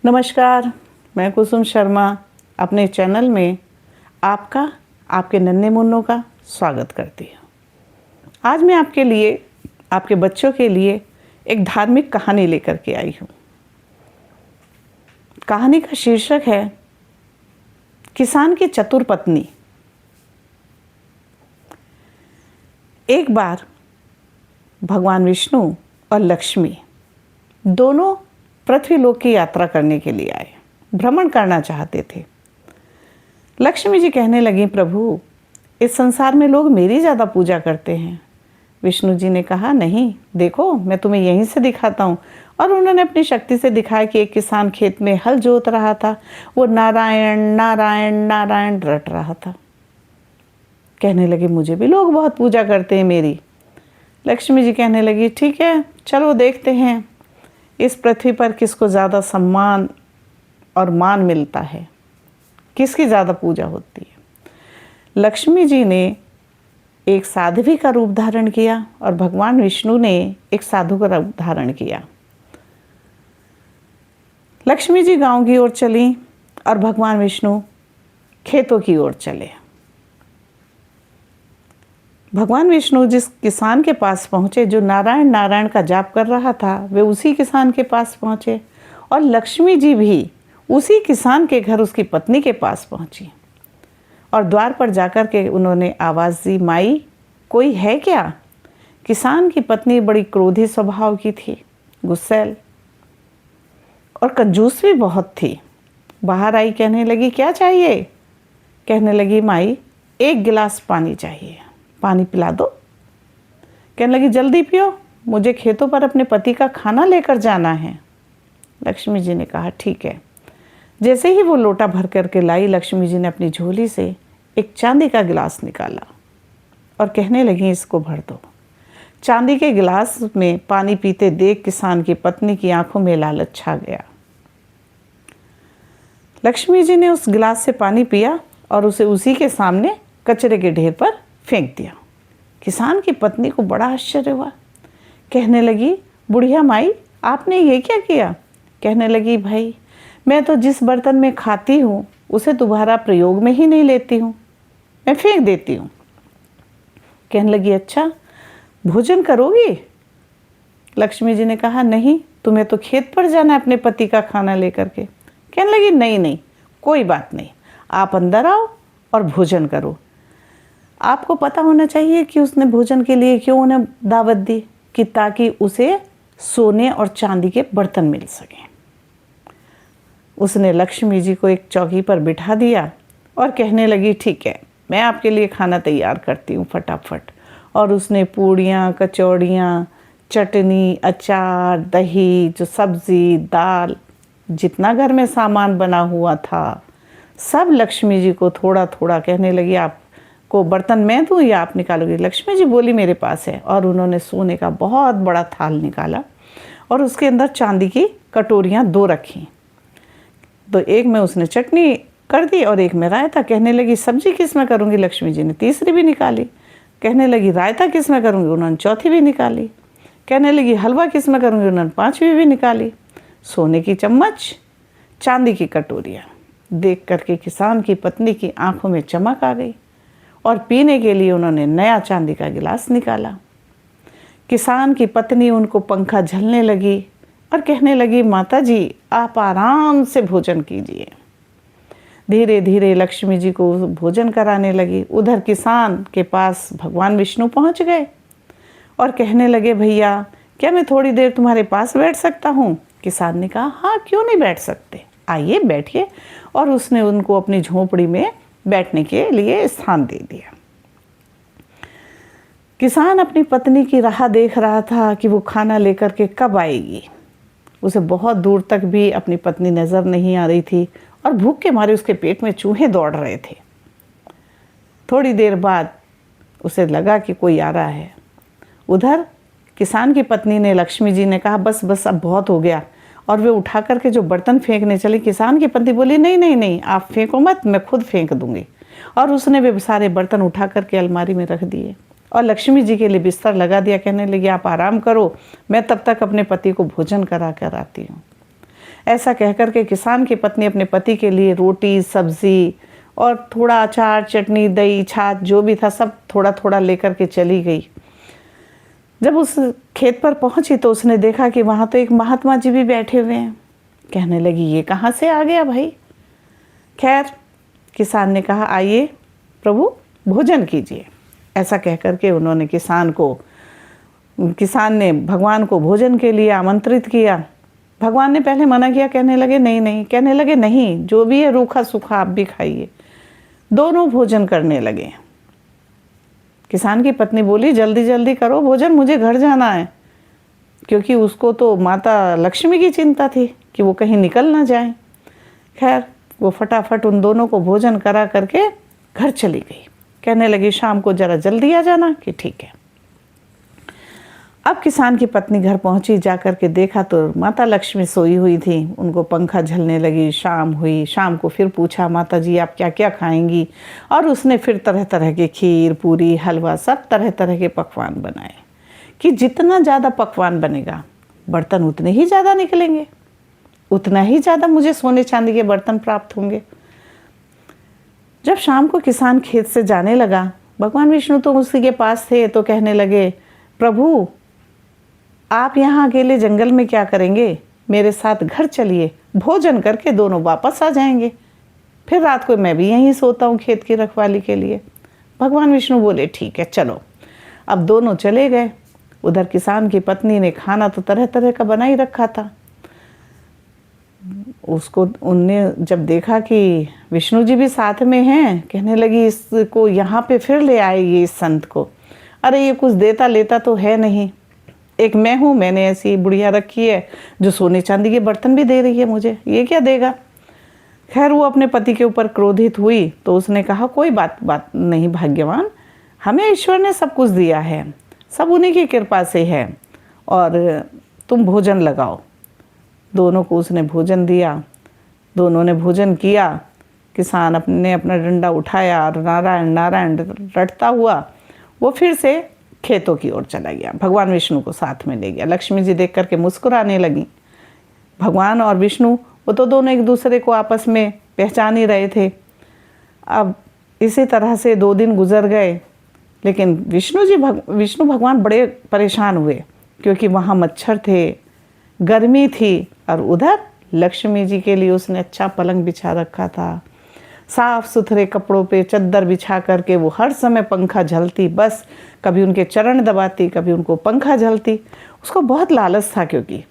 नमस्कार, मैं कुसुम शर्मा अपने चैनल में आपके नन्हे मुन्नों का स्वागत करती हूँ। आज मैं आपके लिए, आपके बच्चों के लिए एक धार्मिक कहानी लेकर के आई हूँ। कहानी का शीर्षक है किसान की चतुर पत्नी। एक बार भगवान विष्णु और लक्ष्मी दोनों पृथ्वी लोक की यात्रा करने के लिए आए, भ्रमण करना चाहते थे। लक्ष्मी जी कहने लगी, प्रभु इस संसार में लोग मेरी ज़्यादा पूजा करते हैं। विष्णु जी ने कहा, नहीं देखो मैं तुम्हें यहीं से दिखाता हूँ। और उन्होंने अपनी शक्ति से दिखाया कि एक किसान खेत में हल जोत रहा था। वो नारायण नारायण नारायण रट रहा था। कहने लगे, मुझे भी लोग बहुत पूजा करते हैं मेरी। लक्ष्मी जी कहने लगी, ठीक है चलो देखते हैं इस पृथ्वी पर किसको ज़्यादा सम्मान और मान मिलता है, किसकी ज़्यादा पूजा होती है। लक्ष्मी जी ने एक साध्वी का रूप धारण किया और भगवान विष्णु ने एक साधु का रूप धारण किया। लक्ष्मी जी गांव की ओर चली और भगवान विष्णु खेतों की ओर चले। भगवान विष्णु जिस किसान के पास पहुँचे, जो नारायण नारायण का जाप कर रहा था, वे उसी किसान के पास पहुँचे। और लक्ष्मी जी भी उसी किसान के घर उसकी पत्नी के पास पहुँची और द्वार पर जाकर के उन्होंने आवाज़ दी, माई कोई है क्या। किसान की पत्नी बड़ी क्रोधी स्वभाव की थी, गुस्सैल और कंजूस भी बहुत थी। बाहर आई, कहने लगी, क्या चाहिए। कहने लगी, माई एक गिलास पानी चाहिए, पानी पिला दो। कहने लगी, जल्दी पियो, मुझे खेतों पर अपने पति का खाना लेकर जाना है। लक्ष्मी जी ने कहा, ठीक है। जैसे ही वो लोटा भर करके लाई, लक्ष्मी जी ने अपनी झोली से एक चांदी का गिलास निकाला और कहने लगी, इसको भर दो। चांदी के गिलास में पानी पीते देख किसान की पत्नी की आंखों में लालच छा गया। लक्ष्मी जी ने उस गिलास से पानी पिया और उसे उसी के सामने कचरे के ढेर पर फेंक दिया। किसान की पत्नी को बड़ा आश्चर्य हुआ। कहने लगी, बुढ़िया माई आपने ये क्या किया। कहने लगी, भाई मैं तो जिस बर्तन में खाती हूँ उसे दोबारा प्रयोग में ही नहीं लेती हूँ, मैं फेंक देती हूँ। कहने लगी, अच्छा भोजन करोगी। लक्ष्मी जी ने कहा, नहीं तुम्हें तो खेत पर जाना है अपने पति का खाना लेकर के। कहने लगी, नहीं नहीं कोई बात नहीं, आप अंदर आओ और भोजन करो। आपको पता होना चाहिए कि उसने भोजन के लिए क्यों उन्हें दावत दी, कि ताकि उसे सोने और चांदी के बर्तन मिल सकें। उसने लक्ष्मी जी को एक चौकी पर बिठा दिया और कहने लगी, ठीक है मैं आपके लिए खाना तैयार करती हूँ फटाफट। और उसने पूड़ियाँ, कचौड़ियाँ, चटनी, अचार, दही, जो सब्ज़ी, दाल, जितना घर में सामान बना हुआ था सब लक्ष्मी जी को थोड़ा थोड़ा। कहने लगी, आप को बर्तन मैं दूँ या आप निकालोगी। लक्ष्मी जी बोली, मेरे पास है। और उन्होंने सोने का बहुत बड़ा थाल निकाला और उसके अंदर चांदी की कटोरियाँ 2 रखी। तो एक में उसने चटनी कर दी और एक में रायता। कहने लगी, सब्जी किस में करूँगी। लक्ष्मी जी ने तीसरी भी निकाली। कहने लगी, रायता किस में करूँगी। उन्होंने चौथी भी निकाली। कहने लगी, हलवा किस में करूँगी। उन्होंने 5वीं भी निकाली। सोने की चम्मच, चांदी की कटोरियाँ देख करके किसान की पत्नी की आंखों में चमक आ गई और पीने के लिए उन्होंने नया चांदी का गिलास निकाला। किसान की पत्नी उनको पंखा झलने लगी और कहने लगी, माता जी आप आराम से भोजन कीजिए। धीरे धीरे लक्ष्मी जी को भोजन कराने लगी। उधर किसान के पास भगवान विष्णु पहुंच गए और कहने लगे, भैया क्या मैं थोड़ी देर तुम्हारे पास बैठ सकता हूँ। किसान ने कहा, हाँ क्यों नहीं बैठ सकते, आइए बैठिए। और उसने उनको अपनी झोपड़ी में बैठने के लिए स्थान दे दिया। किसान अपनी पत्नी की राह देख रहा था कि वो खाना लेकर के कब आएगी। उसे बहुत दूर तक भी अपनी पत्नी नज़र नहीं आ रही थी और भूख के मारे उसके पेट में चूहे दौड़ रहे थे। थोड़ी देर बाद उसे लगा कि कोई आ रहा है। उधर किसान की पत्नी ने, लक्ष्मी जी ने कहा, बस बस अब बहुत हो गया। और वे उठा करके जो बर्तन फेंकने चली। किसान की पत्नी बोली, नहीं नहीं नहीं आप फेंको मत, मैं खुद फेंक दूंगी। और उसने वे सारे बर्तन उठा करके अलमारी में रख दिए और लक्ष्मी जी के लिए बिस्तर लगा दिया। कहने लगी, आप आराम करो, मैं तब तक अपने पति को भोजन करा कर आती हूँ। ऐसा कहकर के किसान की पत्नी अपने पति के लिए रोटी, सब्जी और थोड़ा अचार, चटनी, दही, छाछ जो भी था सब थोड़ा थोड़ा लेकर के चली गई। जब उस खेत पर पहुंची तो उसने देखा कि वहाँ तो एक महात्मा जी भी बैठे हुए हैं। कहने लगी, ये कहाँ से आ गया भाई? खैर, किसान ने कहा, आइए प्रभु भोजन कीजिए। ऐसा कहकर के उन्होंने किसान ने भगवान को भोजन के लिए आमंत्रित किया। भगवान ने पहले मना किया, कहने लगे नहीं नहीं, कहने लगे नहीं, जो भी है रूखा सूखा आप भी खाइए। दोनों भोजन करने लगे। किसान की पत्नी बोली, जल्दी जल्दी करो भोजन, मुझे घर जाना है, क्योंकि उसको तो माता लक्ष्मी की चिंता थी कि वो कहीं निकल ना जाए। खैर, वो फटाफट उन दोनों को भोजन करा करके घर चली गई। कहने लगी, शाम को ज़रा जल्दी आ जाना। कि ठीक है। अब किसान की पत्नी घर पहुंची, जाकर के देखा तो माता लक्ष्मी सोई हुई थी, उनको पंखा झलने लगी। शाम हुई, शाम को फिर पूछा, माता जी आप क्या क्या खाएंगी? और उसने फिर तरह तरह के खीर, पूरी, हलवा, सब तरह तरह के पकवान बनाए कि जितना ज़्यादा पकवान बनेगा बर्तन उतने ही ज़्यादा निकलेंगे, उतना ही ज़्यादा मुझे सोने चांदी के बर्तन प्राप्त होंगे। जब शाम को किसान खेत से जाने लगा, भगवान विष्णु तो उसी के पास थे, तो कहने लगे, प्रभु आप यहाँ अकेले जंगल में क्या करेंगे? मेरे साथ घर चलिए, भोजन करके दोनों वापस आ जाएंगे, फिर रात को मैं भी यहीं सोता हूँ खेत की रखवाली के लिए। भगवान विष्णु बोले, ठीक है चलो। अब दोनों चले गए। उधर किसान की पत्नी ने खाना तो तरह तरह का बना ही रखा था। उनने जब देखा कि विष्णु जी भी साथ में हैं, कहने लगी, इसको यहाँ पे फिर ले आए ये इस संत को। अरे ये कुछ देता लेता तो है नहीं, एक मैं हूँ, मैंने ऐसी बुढ़िया रखी है जो सोने चांदी के बर्तन भी दे रही है मुझे, ये क्या देगा? खैर, वो अपने पति के ऊपर क्रोधित हुई तो उसने कहा, कोई बात नहीं भाग्यवान, हमें ईश्वर ने सब कुछ दिया है, सब उन्हीं की कृपा से है, और तुम भोजन लगाओ। दोनों को उसने भोजन दिया, दोनों ने भोजन किया। किसान अपना डंडा उठाया और नारायण नारायण रटता हुआ वो फिर से खेतों की ओर चला गया। भगवान विष्णु को साथ में ले गया। लक्ष्मी जी देख करके मुस्कुराने लगी। भगवान और विष्णु वो तो दोनों एक दूसरे को आपस में पहचान ही रहे थे। अब इसी तरह से 2 दिन गुजर गए, लेकिन विष्णु भगवान बड़े परेशान हुए, क्योंकि वहाँ मच्छर थे, गर्मी थी, और उधर लक्ष्मी जी के लिए उसने अच्छा पलंग बिछा रखा था। साफ सुथरे कपड़ों पे चद्दर बिछा करके वो हर समय पंखा झलती, बस कभी उनके चरण दबाती, कभी उनको पंखा झलती। उसको बहुत लालच था, क्योंकि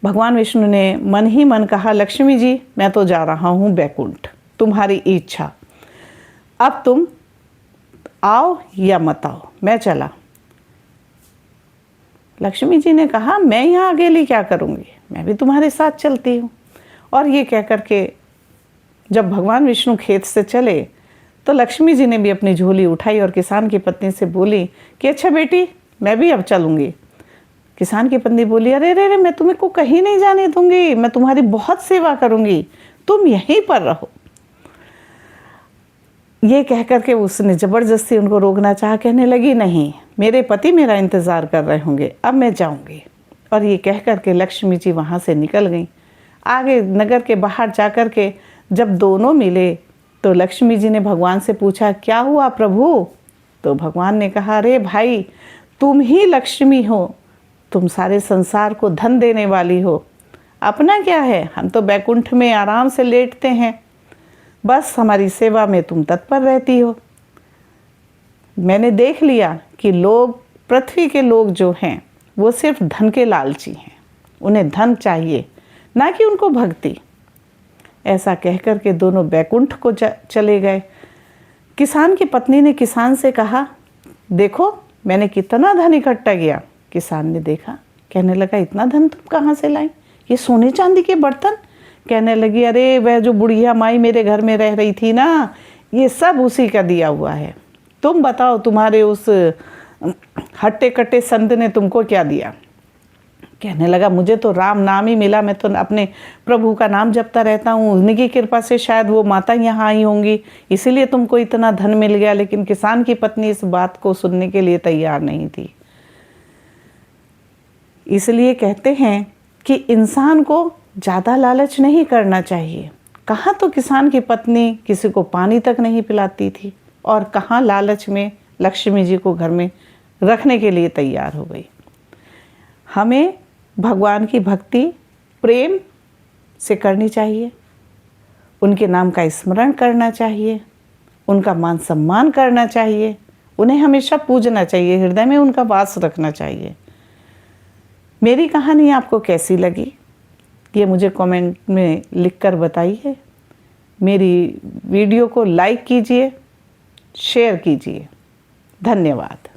भगवान विष्णु ने मन ही मन कहा, लक्ष्मी जी मैं तो जा रहा हूँ बैकुंठ, तुम्हारी इच्छा, अब तुम आओ या मत आओ, मैं चला। लक्ष्मी जी ने कहा, मैं यहाँ अकेली क्या करूँगी, मैं भी तुम्हारे साथ चलती हूँ। और ये कह कर के जब भगवान विष्णु खेत से चले तो लक्ष्मी जी ने भी अपनी झोली उठाई और किसान की पत्नी से बोली कि अच्छा बेटी, मैं भी अब चलूँगी। किसान की पत्नी बोली, अरे रे रे, मैं तुम्हें को कहीं नहीं जाने दूंगी, मैं तुम्हारी बहुत सेवा करूँगी, तुम यहीं पर रहो। ये कह कर के उसने ज़बरदस्ती उनको रोकना चाहा। कहने लगी, नहीं, मेरे पति मेरा इंतज़ार कर रहे होंगे, अब मैं जाऊँगी। और ये कह कर के लक्ष्मी जी वहाँ से निकल गई। आगे नगर के बाहर जा कर के जब दोनों मिले तो लक्ष्मी जी ने भगवान से पूछा, क्या हुआ प्रभु? तो भगवान ने कहा, अरे भाई, तुम ही लक्ष्मी हो, तुम सारे संसार को धन देने वाली हो, अपना क्या है, हम तो बैकुंठ में आराम से लेटते हैं, बस हमारी सेवा में तुम तत्पर रहती हो। मैंने देख लिया कि लोग, पृथ्वी के लोग जो हैं वो सिर्फ धन के लालची हैं, उन्हें धन चाहिए, ना कि उनको भक्ति। ऐसा कहकर के दोनों बैकुंठ को चले गए। किसान की पत्नी ने किसान से कहा, देखो मैंने कितना धन इकट्ठा किया। किसान ने देखा, कहने लगा, इतना धन तुम कहाँ से लाई? ये सोने चांदी के बर्तन? कहने लगी, अरे वह जो बुढ़िया माई मेरे घर में रह रही थी ना, ये सब उसी का दिया हुआ है। तुम बताओ, तुम्हारे उस हट्टे कट्टे संत ने तुमको क्या दिया? कहने लगा, मुझे तो राम नाम ही मिला, मैं तो अपने प्रभु का नाम जपता रहता हूँ, उन्हीं की कृपा से शायद वो माता यहाँ आई होंगी, इसीलिए तुमको इतना धन मिल गया। लेकिन किसान की पत्नी इस बात को सुनने के लिए तैयार नहीं थी। इसलिए कहते हैं कि इंसान को ज़्यादा लालच नहीं करना चाहिए। कहाँ तो किसान की पत्नी किसी को पानी तक नहीं पिलाती थी और कहाँ लालच में लक्ष्मी जी को घर में रखने के लिए तैयार हो गई। हमें भगवान की भक्ति प्रेम से करनी चाहिए, उनके नाम का स्मरण करना चाहिए, उनका मान सम्मान करना चाहिए, उन्हें हमेशा पूजना चाहिए, हृदय में उनका वास रखना चाहिए। मेरी कहानी आपको कैसी लगी ये मुझे कमेंट में लिखकर बताइए। मेरी वीडियो को लाइक कीजिए, शेयर कीजिए। धन्यवाद।